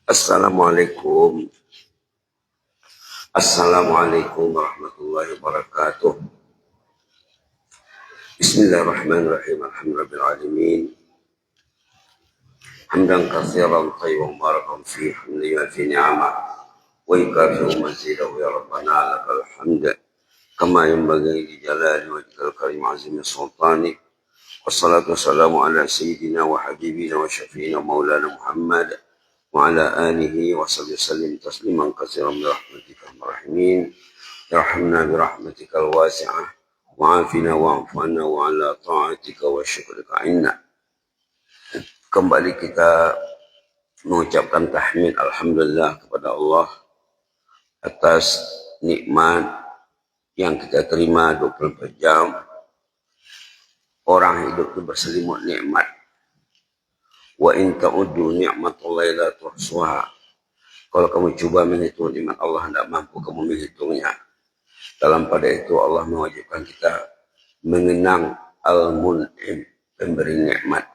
Assalamualaikum. Assalamualaikum warahmatullahi wabarakatuh. Bismillahirrahmanirrahim. Alhamdulillahirabbil alamin. Hamdan katsiran tayyiban mubarakan fihi hamdan fi ni'amah wa yukafi'u mazidahu ya rabbana lakal hamd kama yanbaghi li jalali wajhikal karim azimi sultani. Wassalatu wassalamu ala sayyidina wa habibina wa syafi'ina maulana Muhammad wa ala alihi wa sallim tasliman katsiran bi rahmatika arrahmin. Yarhamna bi rahmatikal wasi'ah wa'afina wa'afana wa ala ta'atika wa syukrika inna. Kembali kita mengucapkan tahmid alhamdulillah kepada Allah atas nikmat yang kita terima 24 jam. Orang hidup itu berselimut nikmat. Wa in ta'uddu ni'matallahi la tuhsuha. Kalau kamu coba menghitung nikmat Allah, tidak mampu kamu menghitungnya. Dalam pada itu Allah mewajibkan kita mengenang Al-Mun'im, pemberi nikmat.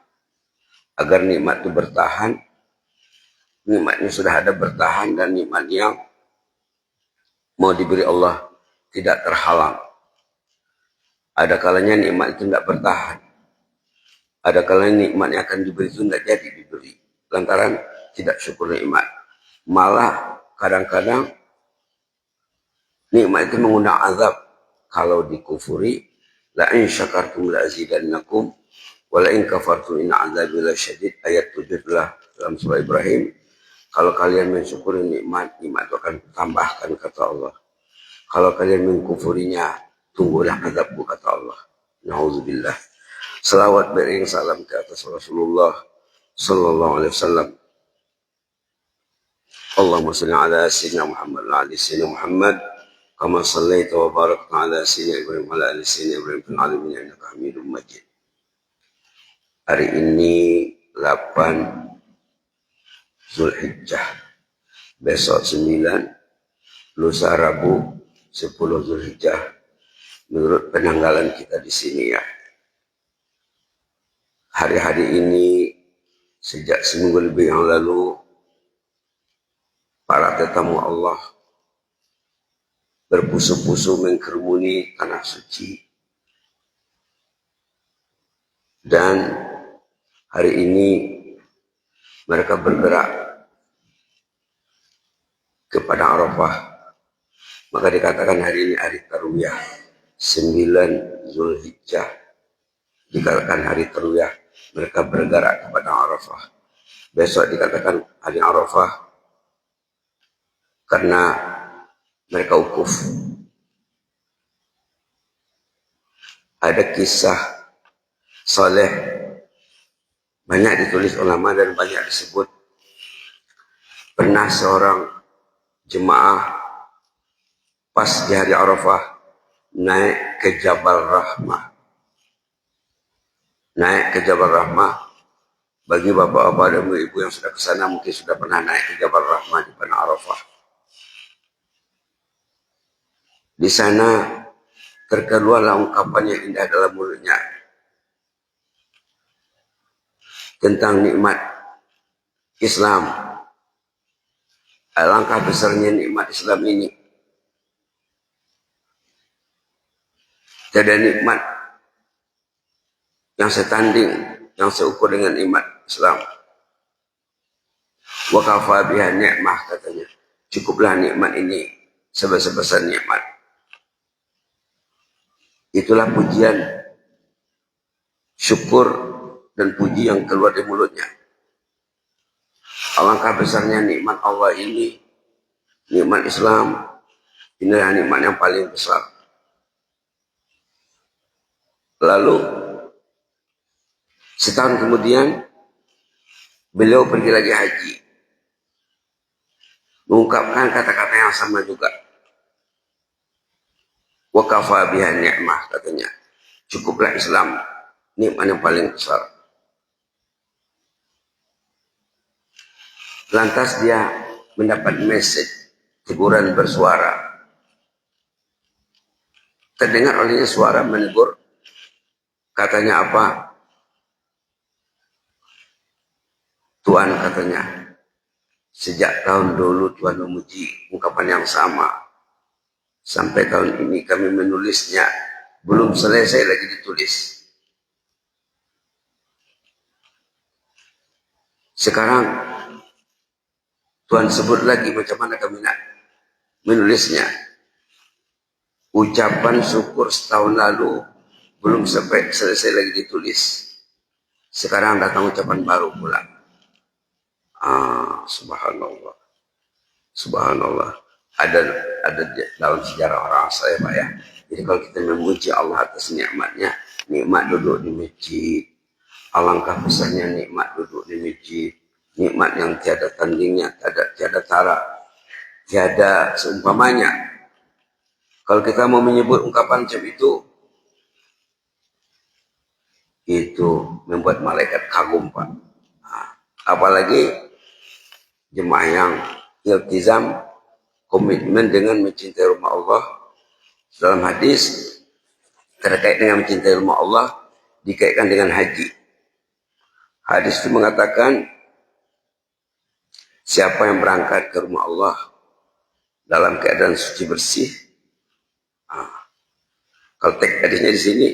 Agar nikmat itu bertahan, nikmatnya sudah ada bertahan, dan nikmat yang mau diberi Allah tidak terhalang. Ada kalanya nikmat itu tidak bertahan. Ada kalanya nikmat yang akan diberi itu tidak jadi diberi, lantaran tidak syukur nikmat. Malah kadang-kadang nikmat itu mengundang azab kalau dikufuri. La in syakartum la azidannakum wa la in kafartum inna azabi lasyadid. Ayat 7 dalam surah Ibrahim. Kalau kalian mensyukuri nikmat, nikmat itu akan tambahkan, kata Allah. Kalau kalian mengkufurinya, tunggulah azabku, kata Allah. Nauzubillah. Salawat beriring salam ke atas Rasulullah sallallahu alaihi wasallam. Allahumma salli ala sayyidina Muhammad wa ala sayyidina Muhammad kama sallaita wa barakta ala sayyidina Ibrahim wa ala sayyidina Ibrahim fil alamin innaka Hamidum Majid. Hari ini 8 Zulhijjah, besok 9, lusa Rabu 10 Zulhijjah menurut penanggalan kita di sini ya. Hari-hari ini sejak seminggu lebih yang lalu, para tetamu Allah berpusu-pusu mengkerumuni tanah suci. Dan hari ini mereka bergerak kepada Arafah. Maka dikatakan hari ini hari Tarwiyah, 9 Zulhijjah. Dikatakan hari Tarwiyah, mereka bergerak kepada Arafah. Besok dikatakan hari Arafah karena mereka wukuf. Ada kisah Saleh, banyak ditulis ulama dan banyak disebut. Pernah seorang jemaah pas di hari Arafah naik ke Jabal Rahmah. Naik ke Jabal Rahmah, bagi bapak-bapak dan ibu yang sudah ke sana mungkin sudah pernah naik ke Jabal Rahmah di padang Arafah. Di sana terkeluarlah ungkapan yang indah dalam mulutnya tentang nikmat Islam. Alangkah besarnya nikmat Islam ini. Tiada nikmat yang setanding, yang seukur dengan nikmat Islam. Wa kafa biha ni'mah, katanya. Cukuplah nikmat ini sebesar-besar nikmat. Itulah pujian, syukur dan puji yang keluar dari mulutnya. Alangkah besarnya nikmat Allah ini, nikmat Islam. Inilah nikmat yang paling besar. Lalu setahun kemudian beliau pergi lagi haji, mengungkapkan kata-kata yang sama juga. Wa kafa biha ni'mah, katanya. Cukuplah Islam, nikmat yang paling besar. Lantas dia mendapat message, teguran bersuara. Terdengar olehnya suara menegur. Katanya apa? Tuhan, katanya, Sejak tahun dulu Tuhan memuji ungkapan yang sama. Sampai tahun ini kami menulisnya. Belum selesai lagi ditulis. Sekarang Tuhan sebut lagi macam mana kami nak menulisnya. Ucapan syukur setahun lalu belum sampai selesai lagi ditulis. Sekarang datang ucapan baru pula. Subhanallah. Subhanallah. Ada dalam sejarah orang saya Pak ya. Jadi kalau kita memuji Allah atas nikmatnya, nikmat duduk di masjid. Alangkah besarnya nikmat duduk di masjid. Nikmat yang tiada tandingnya, tiada tara, tiada seumpamanya. Kalau kita mau menyebut ungkapan macam itu membuat malaikat kagum Pak. Apalagi jemaah yang iltizam, komitmen dengan mencintai rumah Allah. Dalam hadis terkait dengan mencintai rumah Allah dikaitkan dengan haji. Hadis itu mengatakan siapa yang berangkat ke rumah Allah dalam keadaan suci bersih. Kalau teks hadisnya di sini,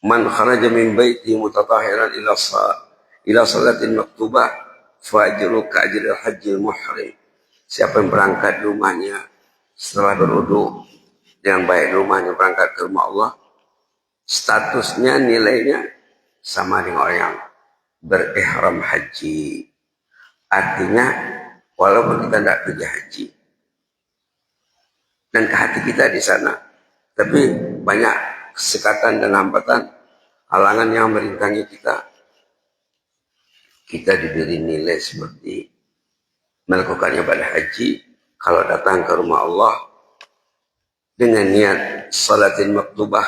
man kharaja min baiti mutatahiran ila salatin maktubah fajru ka'jril hajjil muhrim. Siapa yang berangkat di rumahnya setelah berwudu yang baik di rumahnya berangkat ke rumah Allah, statusnya nilainya sama dengan orang yang berihram haji. Artinya walaupun kita tidak pergi haji dan ke hati kita di sana, tapi banyak kesekatan dan hambatan, halangan yang merintangi kita. Kita diberi nilai seperti melakukan ibadah haji kalau datang ke rumah Allah dengan niat salatin maktubah,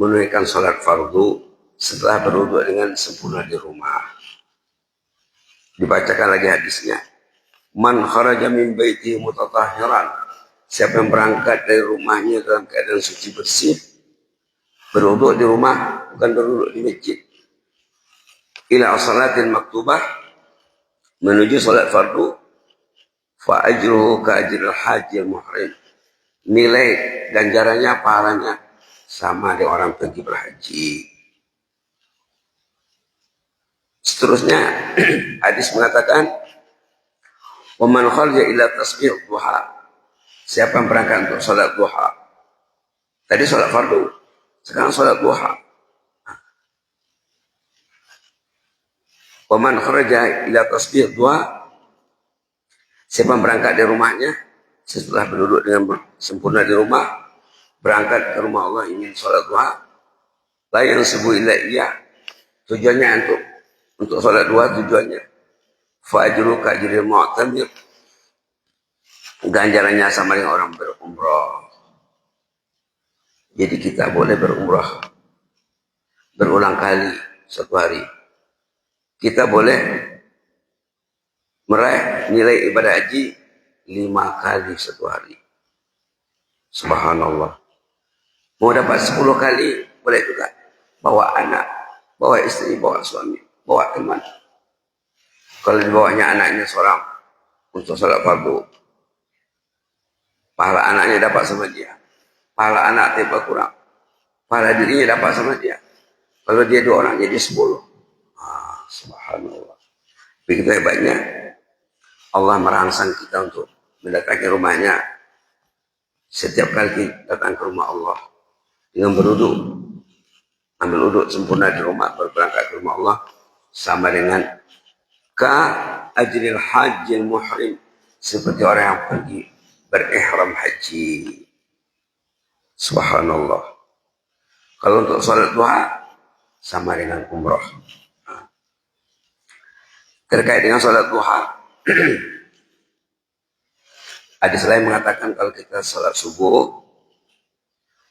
menunaikan salat fardu setelah berwudu dengan sempurna di rumah. Dibacakan lagi hadisnya. Man kharaja min baiti mutatahhiran. Siapa yang berangkat dari rumahnya dalam keadaan suci bersih, berwudu di rumah, bukan berwudu di masjid. Ila salatin maktubah, menuju salat fardu, fa ajruhu ka ajril hajjil muhrim. Nilai ganjarannya, pahalanya sama dengan orang pergi berhaji. Seterusnya hadis mengatakan, wa man kharaja ila tasbih duha. Siapa yang berangkat untuk salat duha. Tadi salat fardu, sekarang salat duha. Wa man kharaja ila tasbih duha. Siapa yang berangkat dari rumahnya setelah berduduk dengan sempurna di rumah, berangkat ke rumah Allah ingin salat duha, la yansubu illa iya. Tujuannya untuk salat duha, tujuannya fa ajru ka ajril mu'tamir. Ganjarannya sama dengan orang berumrah. Jadi kita boleh berumrah berulang kali satu hari. Kita boleh meraih nilai ibadah haji 5 kali satu hari. Subhanallah. Mau dapat 10 kali boleh juga. Bawa anak, bawa istri, bawa suami, bawa teman. Kalau dibawanya anaknya seorang untuk salat fardu, pahala anaknya dapat sama dia. Pahala anak tiba kurang. Pahala dirinya dapat sama dia. Kalau dia 2 orang jadi 10. Subhanallah. Begitu hebatnya Allah merangsang kita untuk mendatangi rumahnya. Setiap kali datang ke rumah Allah dengan berwudu, ambil wudu sempurna di rumah, berangkat ke rumah Allah, sama dengan ka ajril hajjil muhrim, seperti orang yang pergi berihram haji. Subhanallah. Kalau untuk salat duha sama dengan umrah. Terkait dengan salat duha, hadis lain mengatakan kalau kita salat subuh,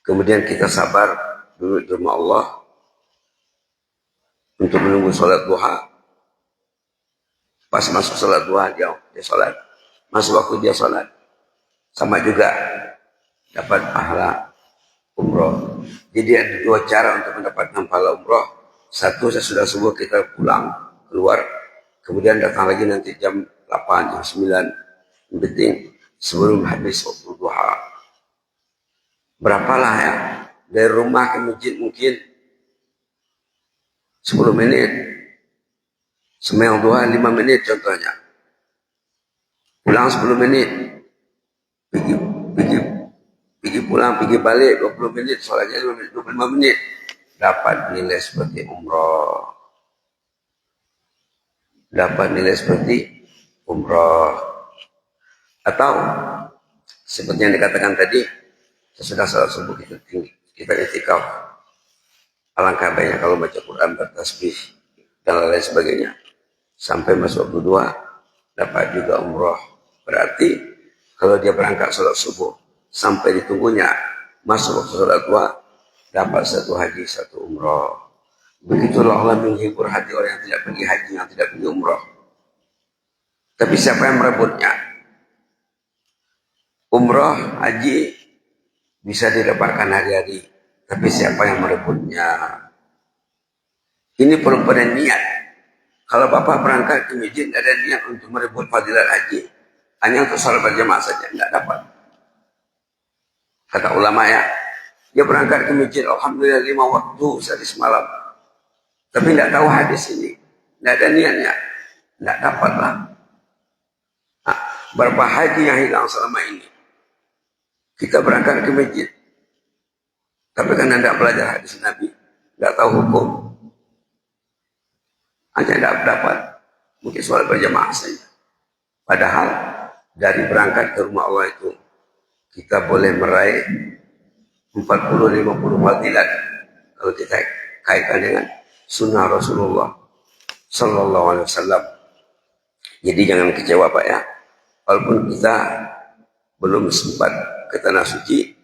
kemudian kita sabar dulu di rumah Allah untuk menunggu salat duha. Pas masuk salat duha dia salat, masuk waktu dia salat, sama juga dapat pahala umroh. Jadi ada 2 cara untuk mendapatkan pahala umroh. Satu, sesudah subuh kita pulang keluar, kemudian datang lagi nanti jam 8, jam 9. Yang penting sebelum habis waktu duha. Berapalah ya? Dari rumah ke masjid mungkin 10 menit. Sembahyang duha 5 menit contohnya. Pulang 10 menit. Pergi pulang, pergi balik 20 menit. Soalnya 5 menit, 25 menit. Dapat nilai seperti umrah. Dapat nilai seperti umrah. Atau seperti yang dikatakan tadi, sesudah salat subuh kita itikaf. Alangkah baiknya kalau baca Quran, bertasbih dan lain sebagainya. Sampai masuk waktu duha, dapat juga umrah. Berarti kalau dia berangkat salat subuh sampai ditunggunya masuk waktu salat duha, dapat 1 haji 1 umrah. Begitulah Allah menghibur hati orang yang tidak pergi haji, yang tidak pergi umrah. Tapi siapa yang merebutnya? Umrah, haji bisa didapatkan hari-hari. Tapi siapa yang merebutnya? Ini perlu pada niat. Kalau Bapak berangkat ke masjid ada niat untuk merebut fadilat haji, hanya untuk salat berjamaah saja, tidak dapat. Kata ulama ya, dia berangkat ke masjid, alhamdulillah 5 waktu sehari semalam. Tapi tidak tahu hadis ini, tidak ada niatnya, tidak dapatlah. Nah, berapa haji yang hilang selama ini? Kita berangkat ke masjid, tapi kan tidak belajar hadis Nabi, tidak tahu hukum, hanya tidak dapat. Mungkin sholat berjamaah saja. Padahal dari berangkat ke rumah Allah itu kita boleh meraih 40-50 fadilat kalau kita kaitkan dengan sunnah Rasulullah Sallallahu Alaihi Wasallam. Jadi jangan kecewa Pak ya, walaupun kita belum sempat ke tanah suci,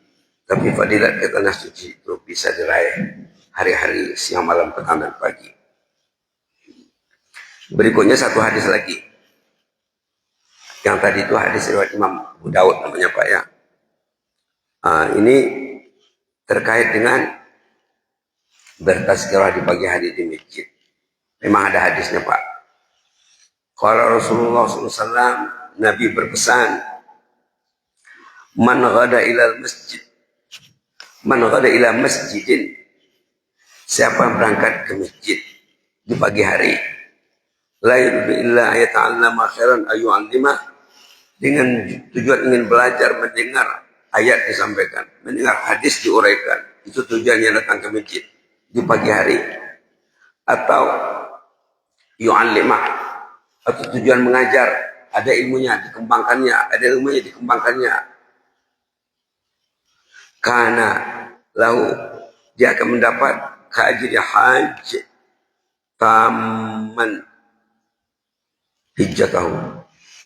tapi fadilat ke tanah suci itu bisa diraih hari-hari, siang, malam, petang, dan pagi. Berikutnya 1 hadis lagi. Yang tadi itu hadis riwayat Imam Abu Daud namanya Pak ya. Ini terkait dengan bertazkirah di pagi hari di masjid. Memang ada hadisnya Pak. Kalau Rasulullah SAW, Nabi berpesan, Man ghada ila masjidin, siapa yang berangkat ke masjid di pagi hari, la yuridu illa ayata'allama khairan ayyu'allimah, dengan tujuan ingin belajar, mendengar ayat disampaikan, mendengar hadis diuraikan, itu tujuannya datang ke masjid di pagi hari. Atau yu'allimah, atau tujuan mengajar, ada ilmunya dikembangkannya, ada ilmunya dikembangkannya. Karena lahu, dia akan mendapat kajri haji taman hijjatahu,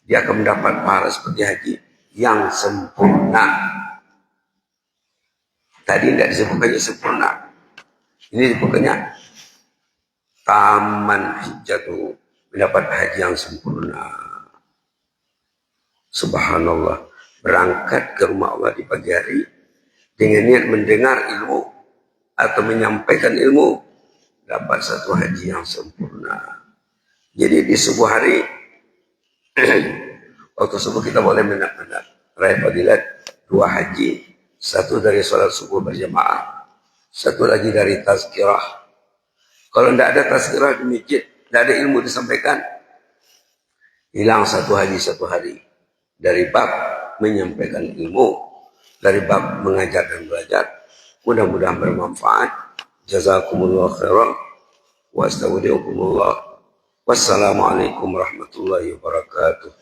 dia akan mendapat pahala seperti haji yang sempurna. Tadi tidak disebutkannya sempurna, ini disebutkannya taman hijjatahu, mendapat haji yang sempurna. Subhanallah, berangkat ke rumah Allah di pagi hari dengan niat mendengar ilmu atau menyampaikan ilmu, dapat 1 haji yang sempurna. Jadi di subuh hari waktu subuh kita boleh benar-benar raih fadilat 2 haji, 1 dari sholat subuh berjamaah, 1 lagi dari tazkirah. Kalau tidak ada tazkirah di masjid, tidak ada ilmu disampaikan, hilang 1 haji 1 hari. Dari bab menyampaikan ilmu, dari bab mengajar dan belajar. Mudah-mudahan bermanfaat. Jazakumullah khairan wa astaudiukumullah. Wassalamualaikum warahmatullahi wabarakatuh.